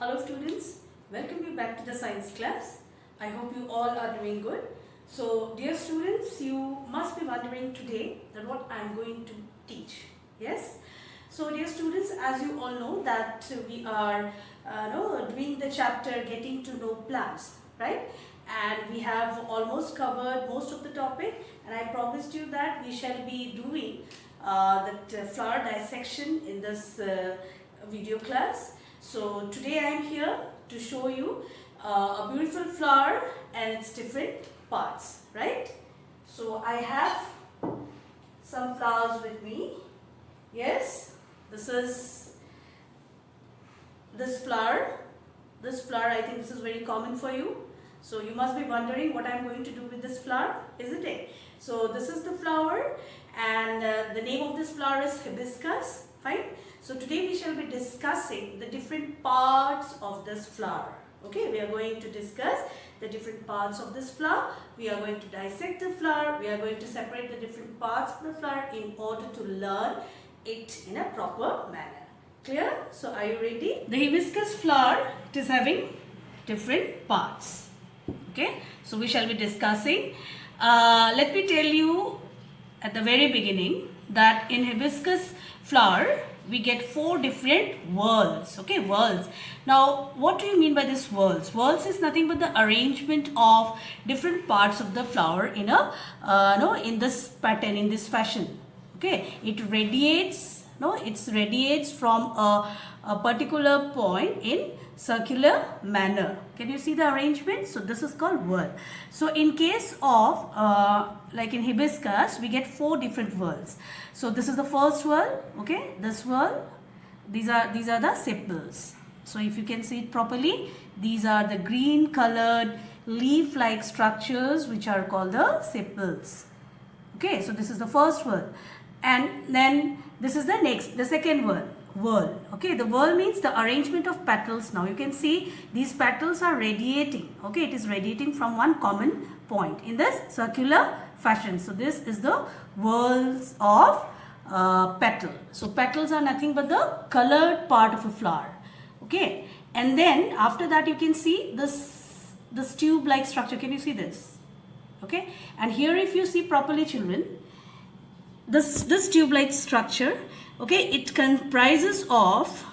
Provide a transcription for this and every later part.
Hello students, welcome you back to the science class. I hope you all are doing good. So dear students, you must be wondering today that what I am going to teach. Yes? So dear students, as you all know that we are doing the chapter getting to know plants, right? And we have almost covered most of the topic, and I promised you that we shall be doing that flower dissection in this video class. So today I am here to show you a beautiful flower and its different parts, right? So I have some flowers with me. Yes, this is this flower. This flower, I think this is very common for you. So you must be wondering what I am going to do with this flower, isn't it? So this is the flower, and the name of this flower is hibiscus. Fine. So today we shall be discussing the different parts of this flower. Okay, we are going to discuss the different parts of this flower. We are going to dissect the flower. We are going to separate the different parts of the flower in order to learn it in a proper manner. Clear? So are you ready? The hibiscus flower, it is having different parts. Okay, so we shall be discussing. Let me tell you at the very beginning that in hibiscus flower we get 4 different whorls. Okay, whorls. Now what do you mean by this whorls? Whorls is nothing but the arrangement of different parts of the flower in a in this pattern, in this fashion. Okay, it radiates, it radiates from a particular point in circular manner. Can you see the arrangement? So this is called whorl. So in case of like in hibiscus, we get 4 different whorls. So this is the first whorl. Okay, this whorl. These are the sepals. So if you can see it properly, these are the green colored leaf-like structures which are called the sepals. Okay, so this is the first whorl, and then this is the second whorl. Okay, the whorl means the arrangement of petals. Now you can see these petals are radiating. Okay, it is radiating from one common point in this circular fashion. So this is the whorls of petal. So petals are nothing but the colored part of a flower. Okay, and then after that you can see this tube like structure. Can you see this? Okay, and here if you see properly, children, this tube like structure, okay, it comprises of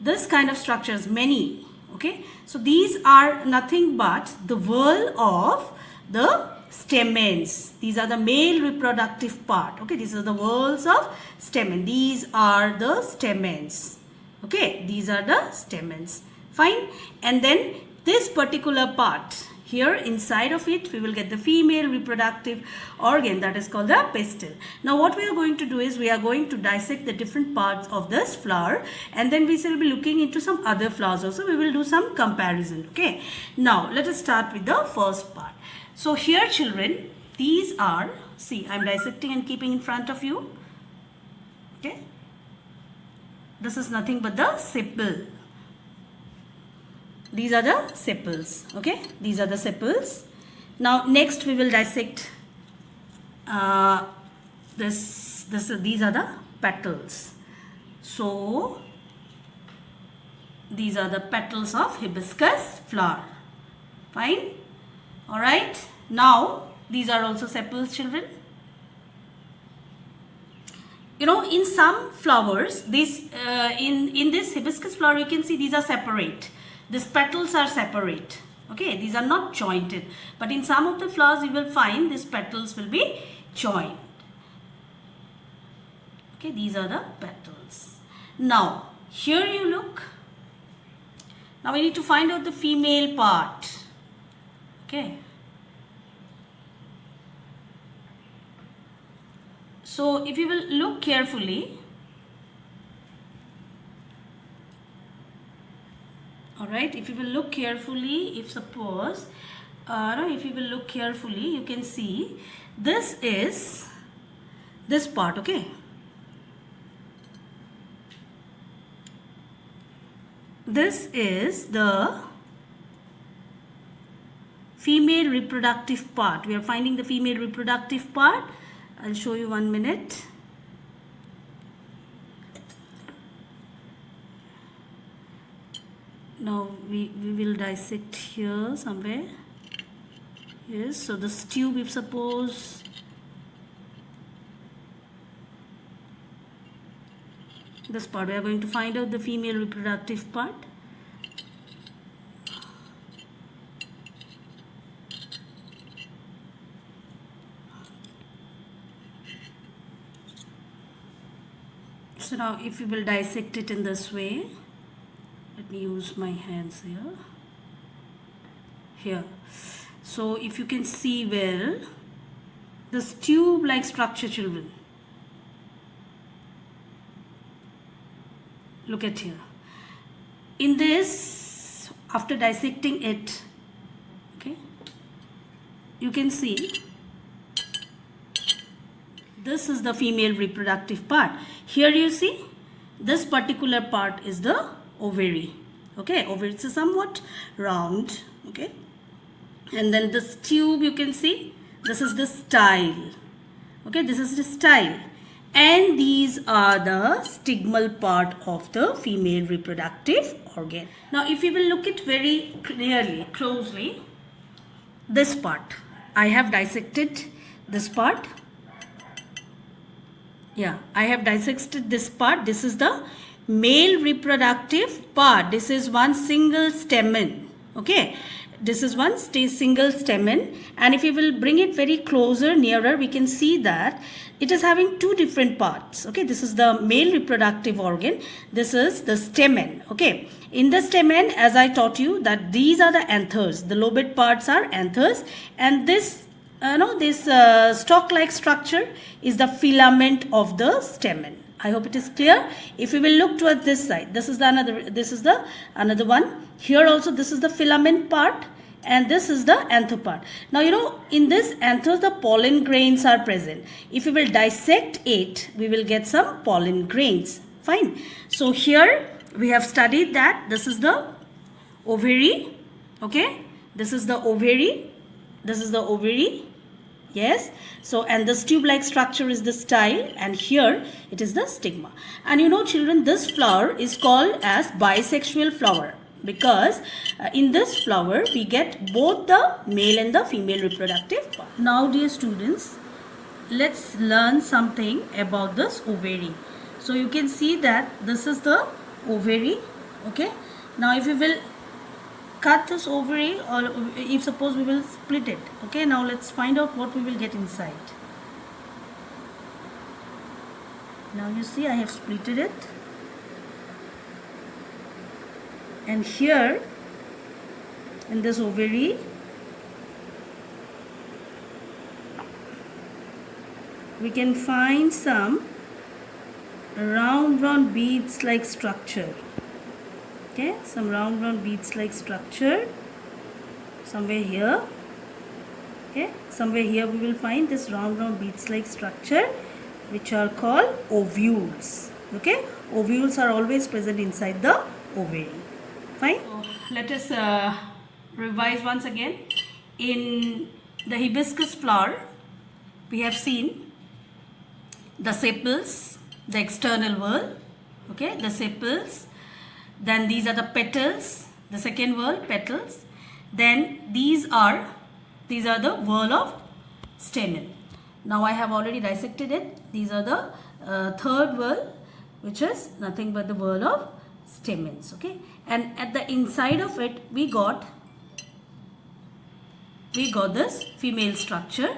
this kind of structures, many. Okay, so these are nothing but the whorl of the stamens. These are the male reproductive part. Okay, these are the whorls of stamen. These are the stamens. Okay, these are the stamens. Fine. And then this particular part here, inside of it, we will get the female reproductive organ, that is called the pistil. Now what we are going to do is we are going to dissect the different parts of this flower, and then we shall be looking into some other flowers also. We will do some comparison. Okay. Now let us start with the first part. So here, children, these are, see, I am dissecting and keeping in front of you. Okay. This is nothing but the sepal. These are the sepals. Okay, these are the sepals. Now next we will dissect these are the petals. So these are the petals of hibiscus flower. Fine. All right. Now these are also sepals, children. You know, in some flowers, this in this hibiscus flower, you can see these are separate. These petals are separate. Okay, these are not jointed. But in some of the flowers, you will find these petals will be joined. Okay, these are the petals. Now, here you look. Now we need to find out the female part. Okay. So if you will look carefully, alright, if you will look carefully, if suppose, if you will look carefully, you can see this is this part, okay. This is the female reproductive part. We are finding the female reproductive part. I'll show you 1 minute. Now we will dissect here somewhere. Yes, so this tube, if suppose this part, we are going to find out the female reproductive part. So now if we will dissect it in this way, let me use my hands here. So if you can see well, this tube like structure, children, look at here. In this, after dissecting it, okay, you can see this is the female reproductive part. Here you see this particular part is the ovary. Okay, ovary is somewhat round. Okay, and then this tube, you can see this is the style. Okay, this is the style, and these are the stigmal part of the female reproductive organ. Now if you will look it very clearly, closely, this part, I have dissected this part. Yeah, I have dissected this part. This is the male reproductive part. This is one single stamen. Okay, this is one single stamen, and if you will bring it very closer, nearer, we can see that it is having two different parts. Okay, this is the male reproductive organ. This is the stamen. Okay, in the stamen, as I taught you, that these are the anthers. The lobate parts are anthers, and this stalk-like structure is the filament of the stamen. I hope it is clear. If we will look towards this side, this is the another one. Here also this is the filament part, and this is the anther part. Now in this anther the pollen grains are present. If we will dissect it, we will get some pollen grains. Fine. So here we have studied that this is the ovary. Okay, this is the ovary. This is the ovary. Yes, so and this tube-like structure is the style, and here it is the stigma. And children, this flower is called as bisexual flower because in this flower we get both the male and the female reproductive part. Now dear students, let's learn something about this ovary. So you can see that this is the ovary. Okay, now if we will cut this ovary, or if suppose we will split it. Okay, now let's find out what we will get inside. Now you see I have splitted it, and here in this ovary we can find some round beads like structure. Okay, some round beads like structure somewhere here. Okay, somewhere here we will find this round beads like structure, which are called ovules. Okay, ovules are always present inside the ovary. Fine. So let us revise once again. In the hibiscus flower, we have seen the sepals, the external whorl. Okay, the sepals. Then these are the petals, the second whorl, petals. Then these are the whorl of stamen. Now I have already dissected it. These are the third whorl, which is nothing but the whorl of stamens. Okay, and at the inside of it we got this female structure.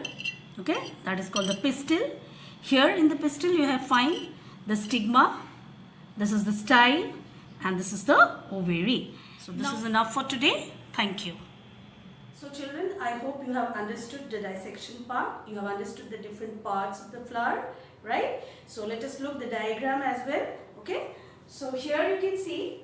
Okay, that is called the pistil. Here in the pistil you have find the stigma. This is the style. And this is the ovary. So this is enough for today. Thank you. So children, I hope you have understood the dissection part. You have understood the different parts of the flower, right? So let us look the diagram as well. Okay. So here you can see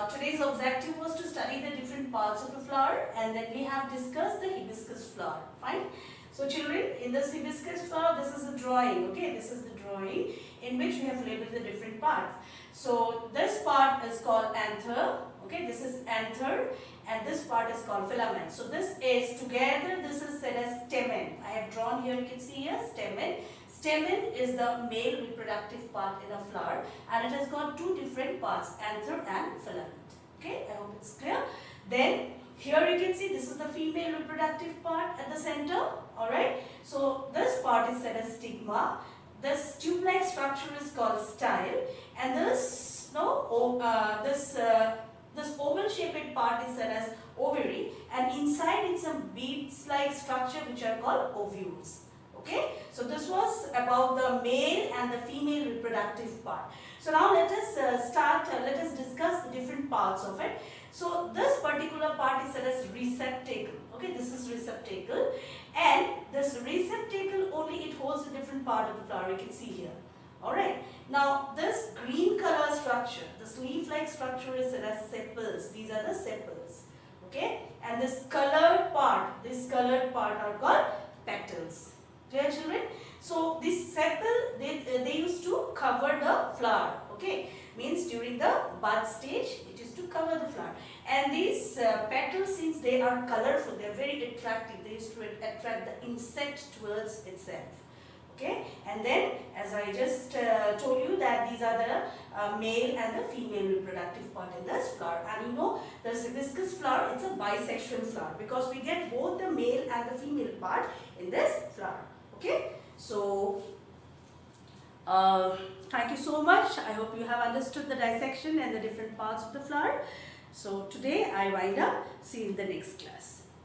today's objective was to study the different parts of the flower, and then we have discussed the hibiscus flower. Fine. So children, in this hibiscus flower, this is the drawing. Okay, this is the drawing in which we have labeled the different parts. So this part is called anther. Okay, this is anther, and this part is called filament. So this is together, this is said as stamen. I have drawn here, you can see here stamen. Stamen is the male reproductive part in a flower, and it has got two different parts, anther and filament. Okay, I hope it's clear. Then here you can see this is the female reproductive part at the center. Alright, so this part is said as stigma. This tube-like structure is called style, and this this oval-shaped part is said as ovary, and inside it's a beads-like structure which are called ovules. Okay, so this was about the male and the female reproductive part. So now let us let us discuss the different parts of it. So this particular part is said as receptacle. Okay, this is receptacle, and this receptacle only it holds a different part of the flower. You can see here. Alright, now this green color structure, this leaf-like structure is said as sepals. These are the sepals. Okay, and this colored part are called petals. Clear, children? So this sepal, they used to cover the flower. Okay, means during the bud stage it is to cover the flower. And these petals, since they are colorful, they are very attractive. They used to attract the insect towards itself. Okay, and then as I just told you that these are the male and the female reproductive part in this flower. And you know, the hibiscus flower, it's a bisexual flower because we get both the male and the female part in this flower. Okay, so thank you so much. I hope you have understood the dissection and the different parts of the flower. So today I wind up. See you in the next class.